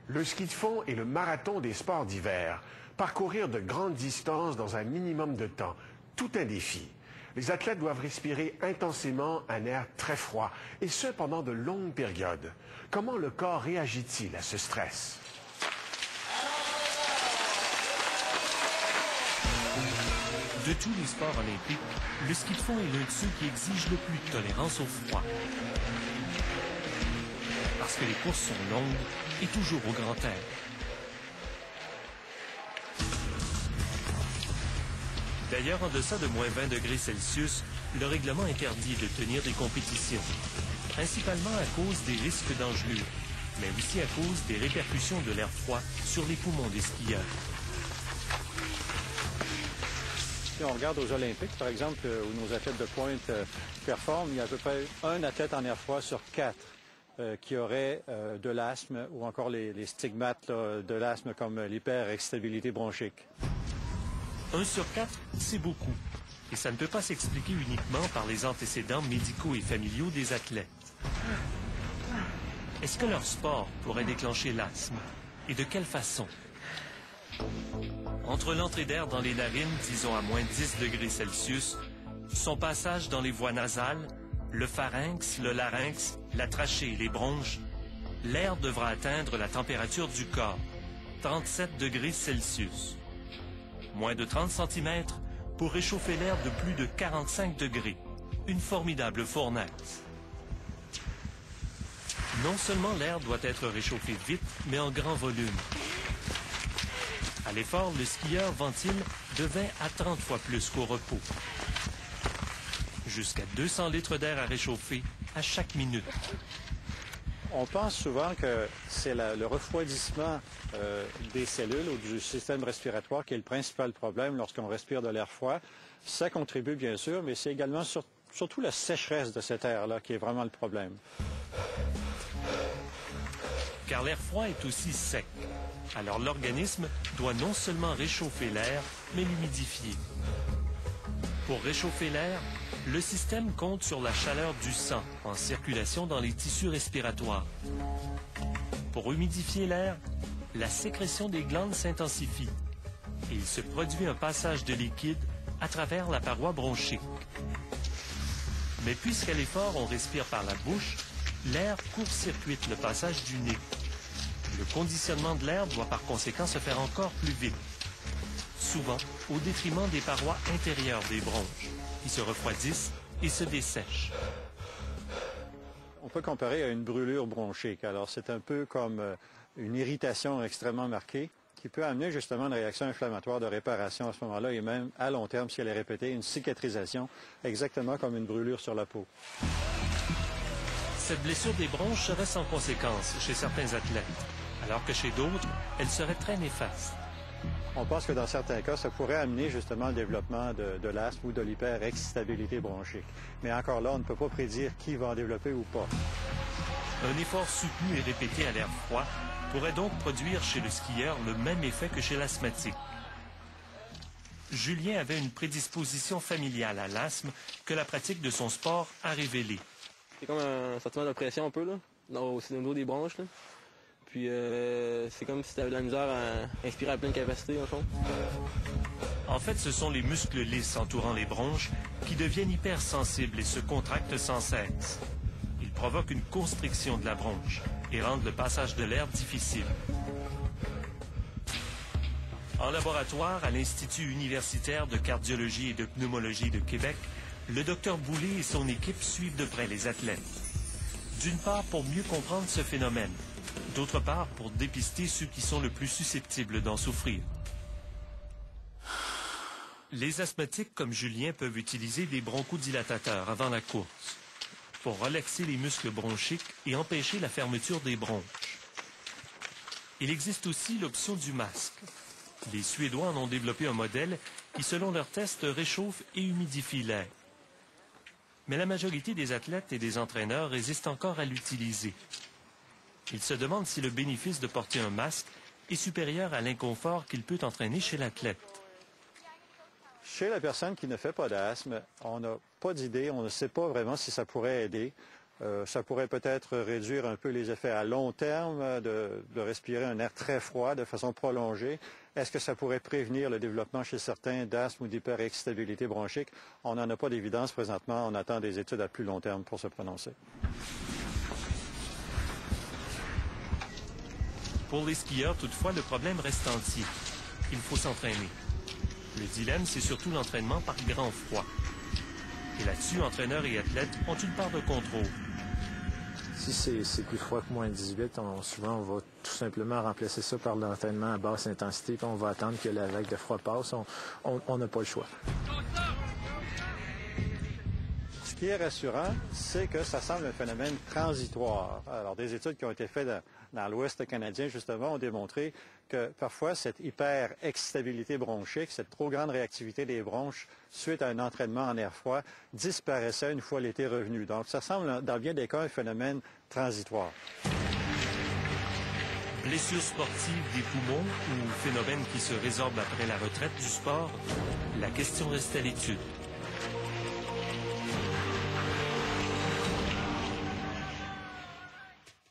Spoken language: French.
Le ski de fond est le marathon des sports d'hiver. Parcourir de grandes distances dans un minimum de temps, tout un défi. Les athlètes doivent respirer intensément un air très froid, et ce pendant de longues périodes. Comment le corps réagit-il à ce stress? De tous les sports olympiques, le ski de fond est l'un de ceux qui exige le plus de tolérance au froid. Parce que les courses sont longues et toujours au grand air. D'ailleurs, en deçà de moins 20 degrés Celsius, le règlement interdit de tenir des compétitions, principalement à cause des risques d'engelure, mais aussi à cause des répercussions de l'air froid sur les poumons des skieurs. Si on regarde aux Olympiques, par exemple, où nos athlètes de pointe performent, il y a à peu près un athlète en air froid sur 4 qui aurait de l'asthme ou encore les stigmates là, de l'asthme comme l'hyperexcitabilité bronchique. 1 sur 4, c'est beaucoup. Et ça ne peut pas s'expliquer uniquement par les antécédents médicaux et familiaux des athlètes. Est-ce que leur sport pourrait déclencher l'asthme? Et de quelle façon? Entre l'entrée d'air dans les narines, disons à moins 10 degrés Celsius, son passage dans les voies nasales, le pharynx, le larynx, la trachée et les bronches, l'air devra atteindre la température du corps, 37 degrés Celsius. Moins de 30 cm pour réchauffer l'air de plus de 45 degrés. Une formidable fournaise. Non seulement l'air doit être réchauffé vite, mais en grand volume. À l'effort, le skieur ventile de 20 à 30 fois plus qu'au repos. Jusqu'à 200 litres d'air à réchauffer à chaque minute. On pense souvent que c'est le refroidissement des cellules ou du système respiratoire qui est le principal problème lorsqu'on respire de l'air froid. Ça contribue bien sûr, mais c'est également surtout la sécheresse de cet air-là qui est vraiment le problème. Car l'air froid est aussi sec. Alors l'organisme doit non seulement réchauffer l'air, mais l'humidifier. Pour réchauffer l'air, le système compte sur la chaleur du sang en circulation dans les tissus respiratoires. Pour humidifier l'air, la sécrétion des glandes s'intensifie et il se produit un passage de liquide à travers la paroi bronchique. Mais puisqu'à l'effort on respire par la bouche, l'air court-circuite le passage du nez. Le conditionnement de l'air doit par conséquent se faire encore plus vite, souvent au détriment des parois intérieures des bronches, qui se refroidissent et se dessèchent. On peut comparer à une brûlure bronchique. Alors, c'est un peu comme une irritation extrêmement marquée qui peut amener justement une réaction inflammatoire de réparation à ce moment-là et même à long terme, si elle est répétée, une cicatrisation, exactement comme une brûlure sur la peau. Cette blessure des bronches serait sans conséquence chez certains athlètes, alors que chez d'autres, elle serait très néfaste. On pense que dans certains cas, ça pourrait amener justement le développement de l'asthme ou de l'hyperexcitabilité bronchique. Mais encore là, on ne peut pas prédire qui va en développer ou pas. Un effort soutenu et répété à l'air froid pourrait donc produire chez le skieur le même effet que chez l'asthmatique. Julien avait une prédisposition familiale à l'asthme que la pratique de son sport a révélé. C'est comme un sentiment d'oppression un peu, là, au niveau des bronches, là. Puis c'est comme si tu avais de la misère à inspirer à pleine capacité, en fond. En fait, ce sont les muscles lisses entourant les bronches qui deviennent hypersensibles et se contractent sans cesse. Ils provoquent une constriction de la bronche et rendent le passage de l'air difficile. En laboratoire, à l'Institut universitaire de cardiologie et de pneumologie de Québec, le docteur Boulay et son équipe suivent de près les athlètes. D'une part, pour mieux comprendre ce phénomène. D'autre part, pour dépister ceux qui sont le plus susceptibles d'en souffrir. Les asthmatiques comme Julien peuvent utiliser des bronchodilatateurs avant la course pour relaxer les muscles bronchiques et empêcher la fermeture des bronches. Il existe aussi l'option du masque. Les Suédois en ont développé un modèle qui, selon leurs tests, réchauffe et humidifie l'air. Mais la majorité des athlètes et des entraîneurs résistent encore à l'utiliser. Ils se demandent si le bénéfice de porter un masque est supérieur à l'inconfort qu'il peut entraîner chez l'athlète. Chez la personne qui ne fait pas d'asthme, on n'a pas d'idée, on ne sait pas vraiment si ça pourrait aider. Ça pourrait peut-être réduire un peu les effets à long terme de respirer un air très froid de façon prolongée. Est-ce que ça pourrait prévenir le développement chez certains d'asthme ou d'hyperexcitabilité bronchique? On n'en a pas d'évidence présentement. On attend des études à plus long terme pour se prononcer. Pour les skieurs, toutefois, le problème reste entier. Il faut s'entraîner. Le dilemme, c'est surtout l'entraînement par grand froid. Et là-dessus, entraîneurs et athlètes ont une part de contrôle. Si c'est plus froid que moins 18, souvent on va tout simplement remplacer ça par l'entraînement à basse intensité, puis on va attendre que la vague de froid passe. On n'a pas le choix. Ce qui est rassurant, c'est que ça semble un phénomène transitoire. Alors, des études qui ont été faites dans l'Ouest canadien, justement, ont démontré que parfois, cette hyper-excitabilité bronchique, cette trop grande réactivité des bronches suite à un entraînement en air froid, disparaissait une fois l'été revenu. Donc, ça semble, dans bien des cas, un phénomène transitoire. Blessures sportives des poumons ou phénomènes qui se résorbent après la retraite du sport, la question reste à l'étude.